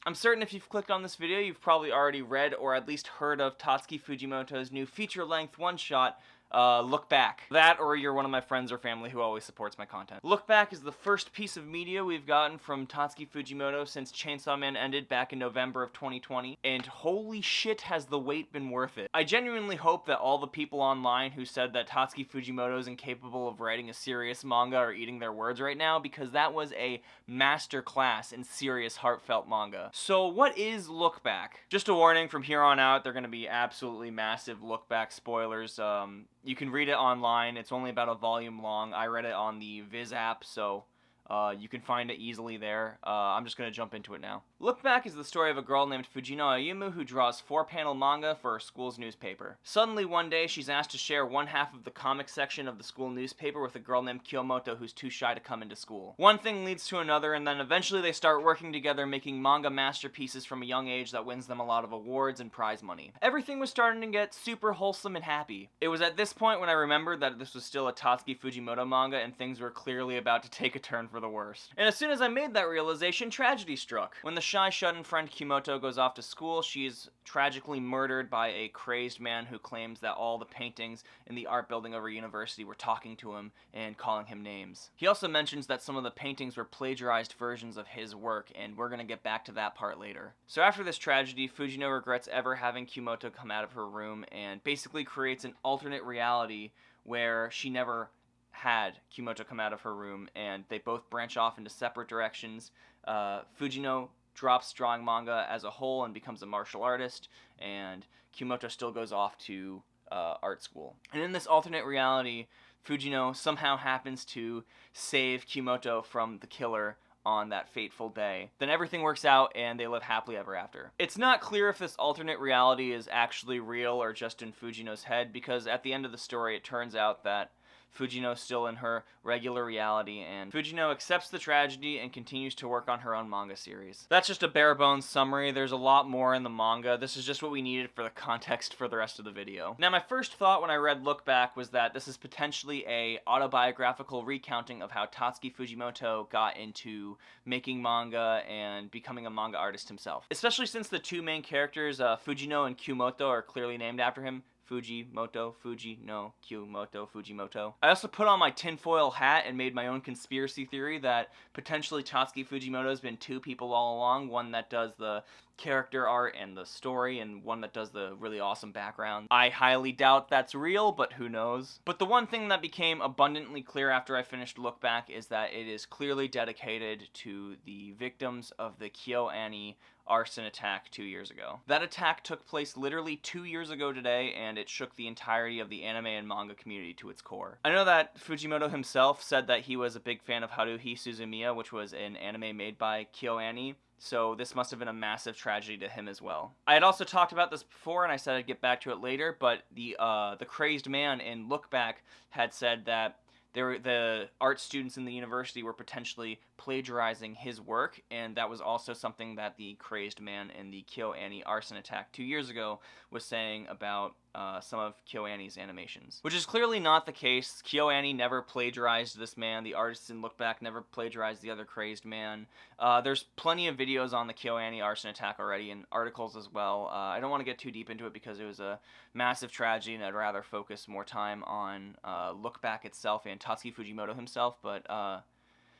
I'm certain if you've clicked on this video, you've probably already read or at least heard of Tatsuki Fujimoto's new feature-length one-shot, Look Back. That, or you're one of my friends or family who always supports my content. Look Back is the first piece of media we've gotten from Tatsuki Fujimoto since Chainsaw Man ended back in November of 2020, and holy shit has the wait been worth it. I genuinely hope that all the people online who said that Tatsuki Fujimoto is incapable of writing a serious manga are eating their words right now, because that was a masterclass in serious, heartfelt manga. So what is Look Back? Just a warning, from here on out, they're going to be absolutely massive Look Back spoilers. You can read it online. It's only about a volume long. I read it on the Viz app, so you can find it easily there. I'm just going to jump into it now. Look Back is the story of a girl named Fujino Ayumu who draws 4-panel manga for her school's newspaper. Suddenly one day, she's asked to share one half of the comic section of the school newspaper with a girl named Kiyomoto who's too shy to come into school. One thing leads to another, and then eventually they start working together, making manga masterpieces from a young age that wins them a lot of awards and prize money. Everything was starting to get super wholesome and happy. It was at this point when I remembered that this was still a Tatsuki Fujimoto manga and things were clearly about to take a turn for the worst. And as soon as I made that realization, tragedy struck. When the shy, shut-in friend Kimoto goes off to school, she's tragically murdered by a crazed man who claims that all the paintings in the art building of her university were talking to him and calling him names. He also mentions that some of the paintings were plagiarized versions of his work, and we're gonna get back to that part later. So after this tragedy, Fujino regrets ever having Kimoto come out of her room and basically creates an alternate reality where she never had Kimoto come out of her room, and they both branch off into separate directions. Fujino drops drawing manga as a whole and becomes a martial artist, and Kimoto still goes off to art school. And in this alternate reality, Fujino somehow happens to save Kimoto from the killer on that fateful day. Then everything works out and they live happily ever after. It's not clear if this alternate reality is actually real or just in Fujino's head, because at the end of the story it turns out that Fujino's still in her regular reality, and Fujino accepts the tragedy and continues to work on her own manga series. That's just a bare bones summary. There's a lot more in the manga. This is just what we needed for the context for the rest of the video. Now, my first thought when I read Look Back was that this is potentially a autobiographical recounting of how Tatsuki Fujimoto got into making manga and becoming a manga artist himself. Especially since the two main characters, Fujino and Kyomoto, are clearly named after him. Fujimoto, Fujino, Kyomoto, Fujimoto. I also put on my tinfoil hat and made my own conspiracy theory that potentially Tatsuki Fujimoto has been two people all along, one that does the character art and the story, and one that does the really awesome background. I highly doubt that's real, but who knows. But the one thing that became abundantly clear after I finished Look Back is that it is clearly dedicated to the victims of the KyoAni arson attack 2 years ago. That attack took place literally 2 years ago today, and it shook the entirety of the anime and manga community to its core. I know that Fujimoto himself said that he was a big fan of Haruhi Suzumiya, which was an anime made by KyoAni, so this must have been a massive tragedy to him as well. I had also talked about this before, and I said I'd get back to it later, but the crazed man in Look Back had said that the art students in the university were potentially plagiarizing his work, and that was also something that the crazed man in the KyoAni arson attack 2 years ago was saying about some of KyoAni's animations. Which is clearly not the case. KyoAni never plagiarized this man. The artists in Look Back never plagiarized the other crazed man. There's plenty of videos on the KyoAni arson attack already, and articles as well. I don't want to get too deep into it because it was a massive tragedy, and I'd rather focus more time on Look Back itself and Tatsuki Fujimoto himself, but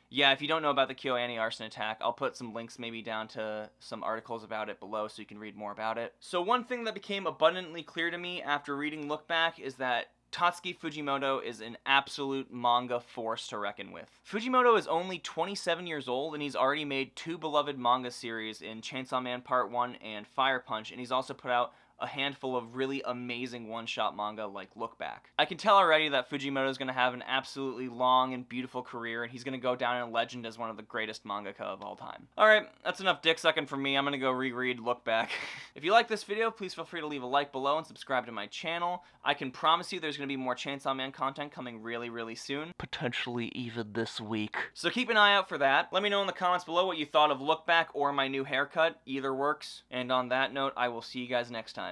yeah, if you don't know about the KyoAni arson attack, I'll put some links maybe down to some articles about it below so you can read more about it. So one thing that became abundantly clear to me after reading Look Back is that Tatsuki Fujimoto is an absolute manga force to reckon with. Fujimoto is only 27 years old, and he's already made 2 beloved manga series in Chainsaw Man Part 1 and Fire Punch, and he's also put out a handful of really amazing one-shot manga like Look Back. I can tell already that Fujimoto is going to have an absolutely long and beautiful career, and he's going to go down in legend as one of the greatest mangaka of all time. Alright, that's enough dick sucking from me. I'm going to go reread Look Back. If you like this video, please feel free to leave a like below and subscribe to my channel. I can promise you there's going to be more Chainsaw Man content coming really, really soon. Potentially even this week. So keep an eye out for that. Let me know in the comments below what you thought of Look Back or my new haircut. Either works. And on that note, I will see you guys next time.